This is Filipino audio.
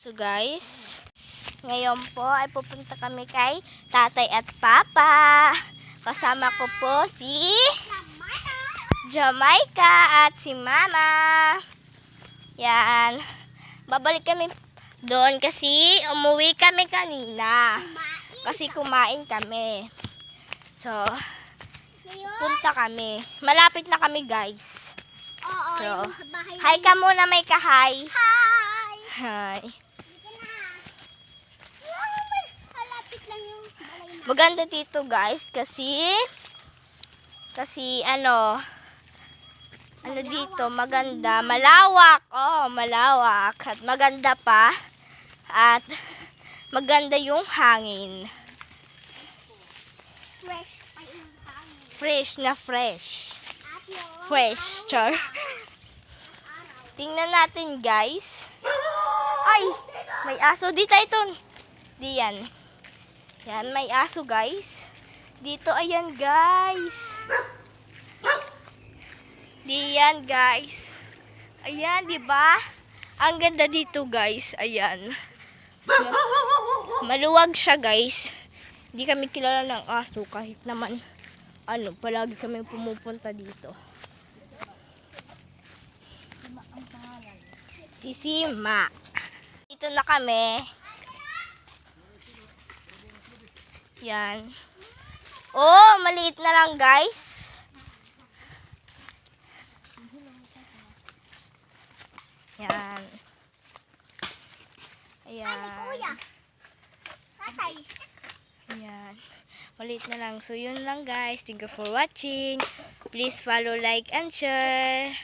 So guys, ngayon po ay pupunta kami kay tatay at papa. Kasama ko po si Jamaica at si mama. Yan. Babalik kami doon kasi umuwi kami kanina. Kasi kumain kami. So, punta kami. Malapit na kami guys. So, hi ka muna, may kahay. Hi! Hi. Lang Maganda dito guys kasi ano dito maganda, malawak. Oh, malawak at maganda pa at maganda yung hangin. fresh pa yung hangin. Fresh na fresh. At yung Fresh, char. Tingnan natin guys. Ay, may aso dito ito. Diyan. Yan, may aso guys. Dito, ayan guys. Diyan guys. Ayan, di ba? Ang ganda dito guys. Ayan. Maluwag siya guys. Hindi kami kilala ng aso kahit naman palagi kami pumupunta dito. Si Sima. Dito na kami. Yan. Oh, maliit na lang guys. Yan. Ayan. kuya. Tatay. Ayan. Maliit na lang. So, yun lang guys. Thank you for watching. Please follow, like, and share.